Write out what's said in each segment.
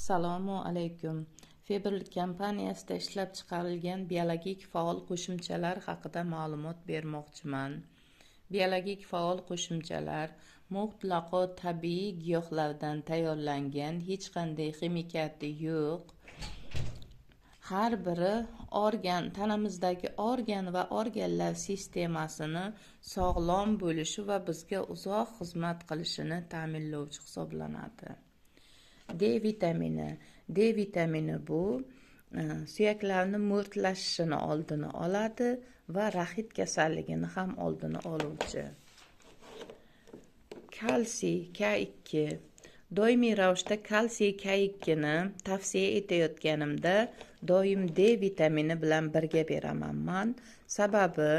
Assalomu alaykum. Febrilk kompaniyasida ishlab chiqarilgan biologik faol qo'shimchalar haqida ma'lumot bermoqchiman. Biologik faol qo'shimchalar mutlaqo tabiiy giyohlardan tayyorlangan, hech qanday ximikati yo'q. Har biri tanamizdagi organ va organlar sistemasini sog'lom bo'lishi va bizga uzoq xizmat qilishini ta'minlovchi hisoblanadi. D vitamini bu suyaklarni mo'rtlashishini oldini oladi va raxit kasalligini ham oldini oluvchi. Kalsiy K2. Doimiy ravishda kalsiy K2 ni tavsiya etayotganimda doim D vitamini bilan birga beraman. Sababi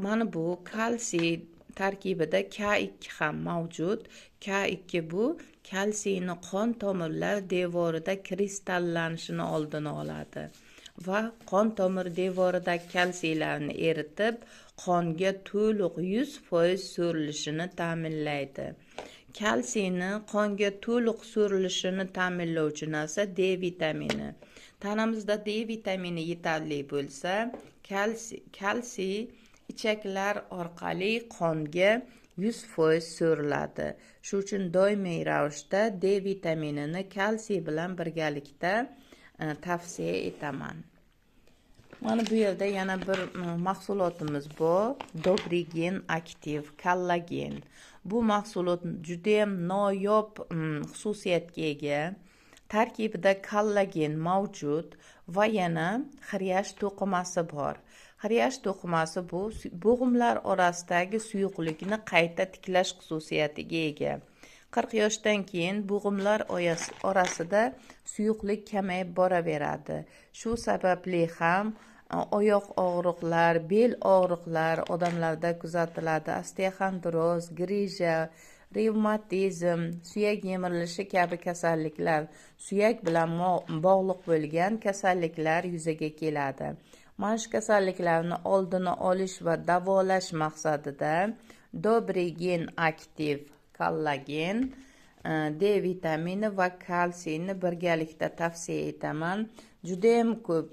mana bu kalsiy tarkibida K2 ham mavjud. K2 bu kalsiyni qon tomirlar devorida kristallanishini oldini oladi va qon tomir devoridagi kalsiylarni eritib, qonga to'liq 100% so'rilishini ta'minlaydi. Kalsiyni qonga to'liq so'rilishini ta'minlovchi narsa D vitamini. Tanamizda D vitamini yetarli bo'lsa, kalsiy ichaklar orqali qonga 100% so'riladi. Shuning uchun doimiy ravishda D vitaminini kalsiy bilan birgalikda tavsiya etaman. Mana bu yerda yana bir mahsulotimiz bor. Dobrigen aktiv kollagen. Bu mahsulot juda ham noyob xususiyatga ega. Tarkibida kollagen mavjud va yana xiryash to'qimasi bor. Xiryash to'qimasi bu bo'g'imlar orasidagi suyuqlikni qayta tiklash xususiyatiga ega. 40 yoshdan keyin bo'g'imlar orasida suyuqlik kamayib boraveradi. Shu sababli ham oyoq og'riqlar, bel og'riqlar odamlarda kuzatiladi. Osteoxondroz, grija, revmatizm, suyak yemirilishi kabi kasalliklar, suyak bilan bog'liq bo'lgan kasalliklar yuzaga keladi. Mana shu kasalliklarni oldini olish va davolash maqsadida Dobrigen aktiv kollagen, D vitamini va kalsiyni birgalikda tavsiya etaman. Juda ham ko'p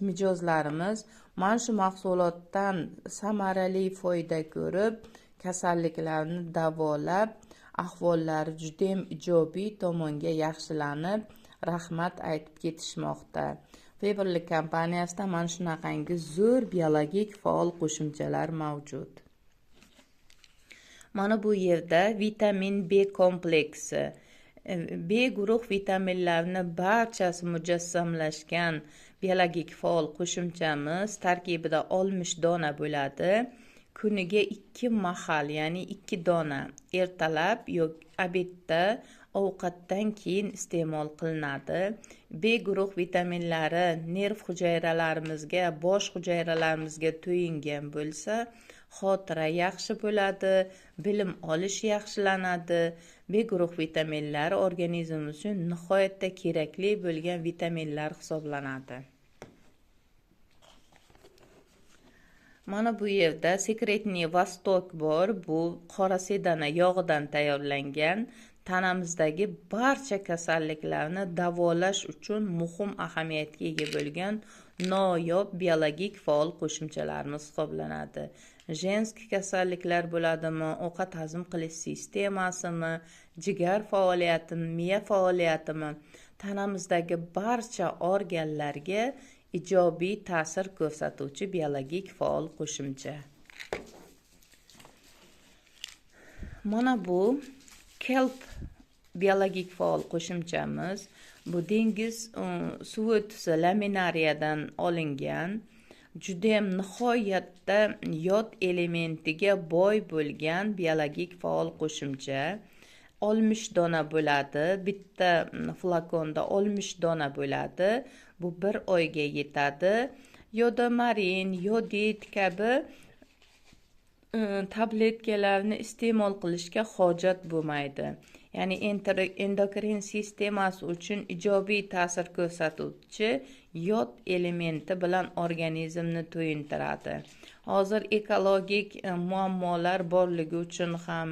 mijozlarimiz mana shu mahsulotdan samarali foyda ko'rib, kasalliklarni davolab, ahvollari juda ham ijobiy tomonga yaxshilanib, rahmat aytib ketishmoqda. Febrilk kompaniyasida mana shunaqangi zo'r biologik faol qo'shimchalar mavjud. Mana bu yerda vitamin B kompleksi. B guruh vitaminlarni barchasi mujassamlashgan biologik faol qo'shimchamiz tarkibida 60 dona bo'ladi. Kuniga 2 mahal, ya'ni 2 dona ertalab yoki obedda ovqatdan keyin iste'mol qilinadi. B guruh vitaminlari nerv hujayralarimizga, bosh hujayralarimizga to'yingan bo'lsa, xotira yaxshi bo'ladi, bilim olish yaxshilanadi. B guruh vitaminlari organizmimiz uchun nihoyatda kerakli bo'lgan vitaminlar hisoblanadi. Mana bu yerda Sekretniy Vostok bor. Bu qora sedana yog'idan tayyorlangan, tanamizdagi barcha kasalliklarni davolash uchun muhim ahamiyatga ega bo'lgan noyob biologik faol qo'shimchalarimiz hisoblanadi. Jenskiy kasalliklar bo'ladimi, ovqat hazm qilish sistemasimi, jigar faoliyatimi, miya faoliyatimi, tanamizdagi barcha organlarga ijobiy ta'sir ko'rsatuvchi biologik faol qo'shimcha. Mana bu kelp biologik faol qo'shimchamiz. Bu dengiz suvi tusi laminariyadan olingan, juda ham nihoyatda yod elementiga boy bo'lgan biologik faol qo'shimcha. 60 dona bo'ladi. Bitta flakonda 60 dona bo'ladi. Bu 1 oyga yetadi. Yodomarin, yodid kabi tabletkalarni iste'mol qilishga hojat bo'lmaydi. Ya'ni endokrin sistemasi uchun ijobiy ta'sir ko'rsatuvchi yod elementi bilan organizmni to'yintiradi. Hozir ekologik muammolar borligi uchun ham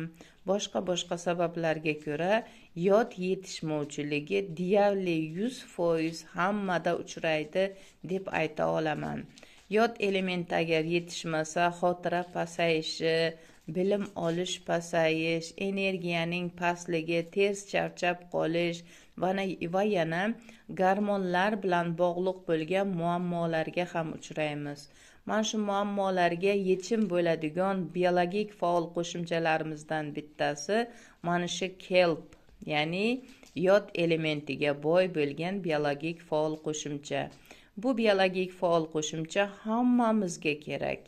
boshqa sabablarga ko'ra yod yetishmovchiligi deyarli 100% hammada uchraydi deb ayta olaman. Yod elementi agar yetishmasa, xotira pasayishi, bilim olish pasayish, energiyaning pastligi, tez charchab qolish va yana gormonlar bilan bog'liq bo'lgan muammolarga ham uchraymiz. Mana shu muammolarga yechim bo'ladigan biologik faol qo'shimchalarimizdan bittasi mana shu kelp, ya'ni yod elementiga boy bo'lgan biologik faol qo'shimcha. Bu biologik faol qo'shimcha hammamizga kerak.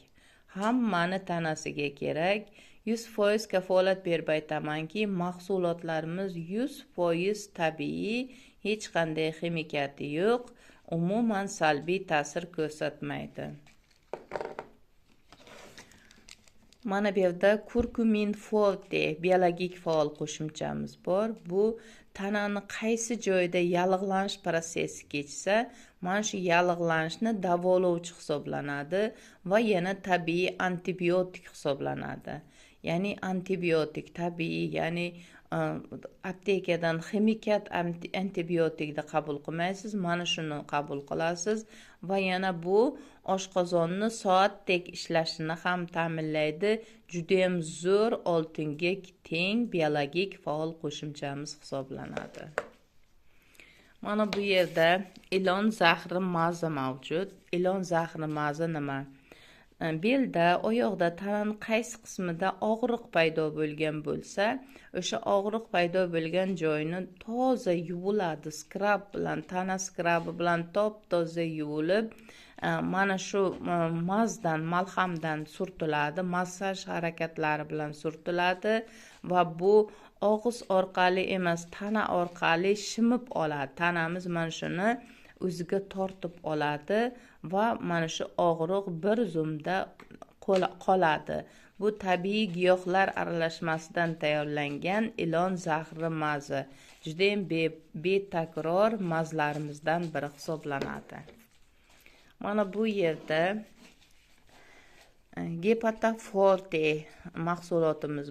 Hammani tanasiga kerak. 100% kafolat berib aytamanki, mahsulotlarimiz 100% tabiiy, hech qanday ximikati yo'q, umuman salbiy ta'sir ko'rsatmaydi. Mana bu yerda kurkumin forte biologik faol qo'shimchamiz bor. Bu tanani qaysi joyda yallig'lanish prosessi kechsa, mana shu yallig'lanishni davolovchi hisoblanadi va yana tabiiy antibiotik hisoblanadi. Ya'ni antibiotik tabiiy, ya'ni aptekadan ximikat antibiotikni qabul qilmaysiz, mana shuni qabul qilasiz va yana bu oshqozonni soatdek ishlashini ham ta'minlaydi. Juda ham zo'r oltinga teng biologik faol qo'shimchamiz hisoblanadi. Mana bu yerda ilon zahri maza mavjud. Ilon zahri maza nima? Belda, oyoqda, tananing qaysi qismida og'riq paydo bo'lgan bo'lsa, o'sha og'riq paydo bo'lgan joyni toza yuviladi, skrab bilan, tana skrabi bilan top-toza yuvilib, mana shu malhamdan surtiladi, massaj harakatlari bilan surtiladi va bu og'iz orqali emas, tana orqali shimib oladi. Tanamiz mana shuni o'ziga tortib oladi va mana shu og'riq bir zumda qoladi. Bu tabiiy giyohlar aralashmasidan tayyorlangan ilon zahri mazi. Juda ham betakror mazlarimizdan biri hisoblanadi. Mana bu yerda Gepatoforte mahsulotimiz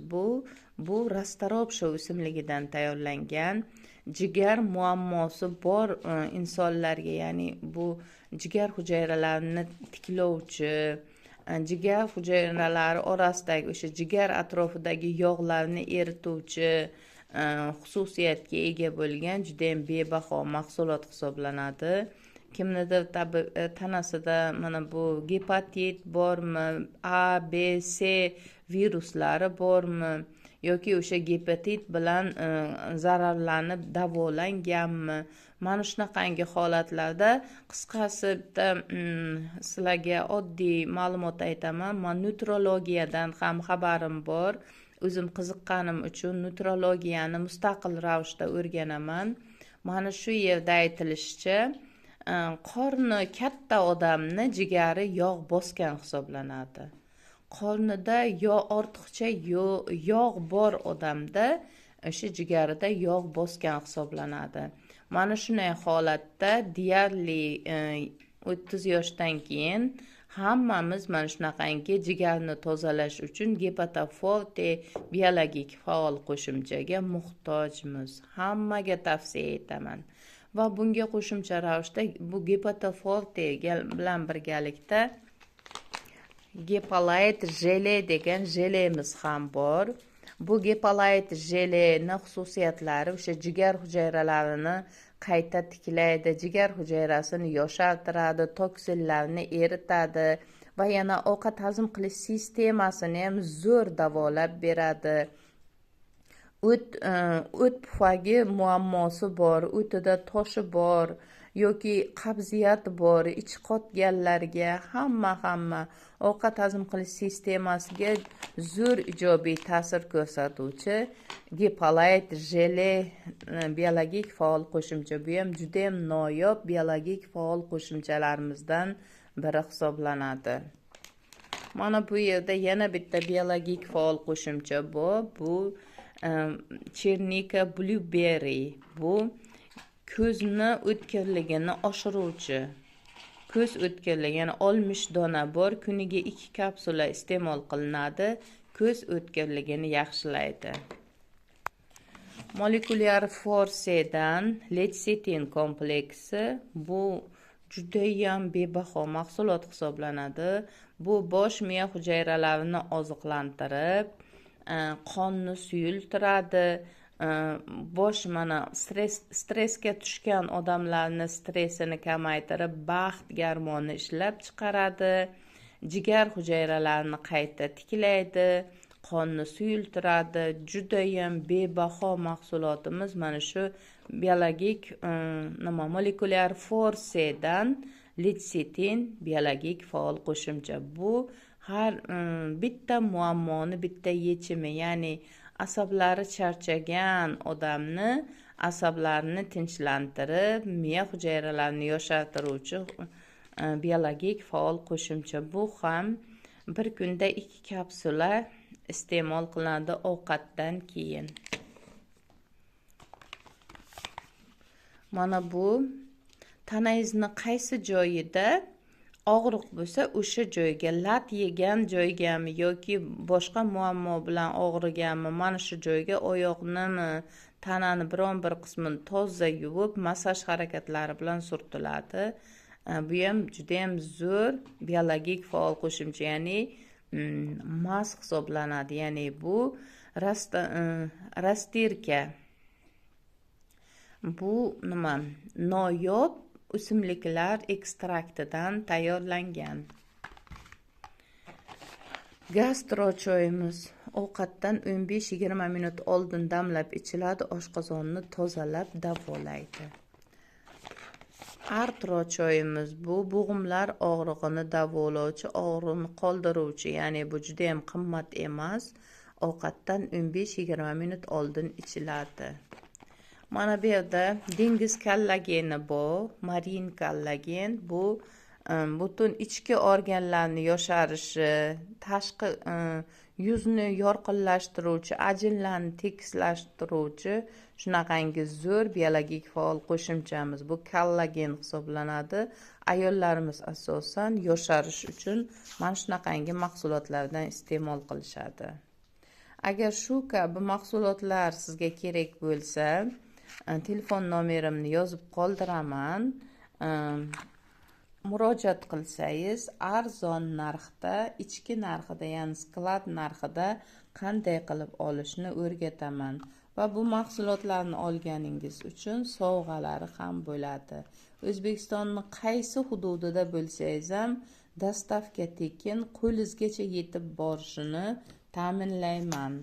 bu Rastaropsha o'simligidan tayyorlangan jigar muammosi bor insonlarga, ya'ni bu jigar hujayralarini tiklovchi, jigar hujayralari orasidagi o'sha jigar atrofidagi yog'larni erituvchi xususiyatga ega bo'lgan juda ham bebaho mahsulot hisoblanadi. Kimnidir tanasida mana bu gepatit bormi, A, B, C viruslari bormi yoki o'sha gepatit bilan zararlanib davolanganmi? Mana shunaqangi holatlarda qisqasi bitta sizlarga oddiy ma'lumot aytaman. Men nutrologiyadan ham xabarim bor. O'zim qiziqqanim uchun nutrologiyani mustaqil ravishda o'rganaman. Mana shu yerda aytilishicha, qorni katta odamni jigari yog' bosgan hisoblanadi. Qornida ortiqcha yog' bor odamda o'sha jigarida yog' bosgan hisoblanadi. Mana shunday holatda deyarli 30 yoshdan keyin hammamiz mana shunaqangi jigarni tozalash uchun Gepatoforte biologik faol qo'shimchaga muhtojmiz. Hammaga tavsiya etaman. Va bunga qo'shimcha ravishda bu Gepatoforte bilan birgalikda Gepalite jele degan jelemiz ham bor. Bu Gepalite jeleni xususiyatlari o'sha jigar hujayralarini qayta tiklaydi, jigar hujayrasini yoshartiradi, toksinlarni eritadi va yana ovqat hazm qilish sistemasini ham zo'r davolab beradi. O't pufagi muammosi bor, o'tida toshi bor yoki qabziyat bor, ich qotganlarga hamma ovqat hazm qilish sistemasiga zo'r ijobiy ta'sir ko'rsatuvchi Gepalite jele biologik faol qo'shimcha. Bu ham juda ham noyob biologik faol qo'shimchalarimizdan biri hisoblanadi. Mana bu yerda yana bitta biologik faol qo'shimcha bor. Bu Chernika blueberry. Bu ko'zni o'tkirligini oshiruvchi. Ko'z o'tkirligi, ya'ni olmish dona bor, kuniga 2 kapsula iste'mol qilinadi. Ko'z o'tkirligini yaxshilaydi. Molekulyar Force'dan lecitin kompleksi. Bu judayam bebaho mahsulot hisoblanadi. Bu bosh miya hujayralarini oziqlantirib, qonni suyultiradi. Bosh mana stressga tushgan odamlarni stressini kamaytirib, baxt gormonini ishlab chiqaradi. Jigar hujayralarini qayta tiklaydi, qonni suyultiradi. Judayam bebaho mahsulotimiz mana shu biologik molekulyar Force'dan lecitin biologik faol qo'shimcha. Bu har bitta muammoni bitta yechimi, ya'ni asablari charchagan odamni asablarini tinchlantirib, miya hujayralarini yoshartiruvchi biologik faol qo'shimcha. Bu ham bir kunda 2 kapsula iste'mol qilinadi ovqatdan keyin. Mana bu tanangizni qaysi joyida og'riq bo'lsa, o'sha joyga, lat yegan joygami yoki boshqa muammo bilan og'riganmi, mana shu joyga oyoqnimi, tanani biron bir qismini toza yuvib, massaj harakatlari bilan surtiladi. Bu ham juda ham zo'r biologik faol qo'shimcha, ya'ni mas hisoblanadi. Ya'ni bu rastirka. Bu nima? Noyob o'simliklar ekstraktidan tayyorlangan. Gastro choyimiz ovqatdan 15-20 minut oldin damlab ichiladi, oshqozonni tozalab davolaydi. Artro choyimiz bu bo'g'imlar og'rig'ini davolovchi, og'riqni qoldiruvchi, ya'ni bu juda ham qimmat emas, ovqatdan 15-20 minut oldin ichiladi. Mana bu yerda dengiz kollageni bor, marin kollagen. Bu butun ichki organlarni yosharishi, tashqi yuzni yorqinlashtiruvchi, ajinlarni tekislashtiruvchi shunaqangi zo'r biologik faol qo'shimchamiz. Bu kollagen hisoblanadi. Ayollarimiz asosan yosharish uchun mana shunaqangi mahsulotlardan iste'mol qilishadi. Agar shu kabi mahsulotlar sizga kerak bo'lsa, telefon nomerimni yozib qoldiraman. Murojaat qilsangiz, arzon narxda, ichki narxida, ya'ni sklad narxida qanday qilib olishni o'rgataman va bu mahsulotlarni olganingiz uchun sovg'alari ham bo'ladi. O'zbekistonning qaysi hududida bo'lsangiz ham dastavka tekin qo'lingizgacha yetib borishini ta'minlayman.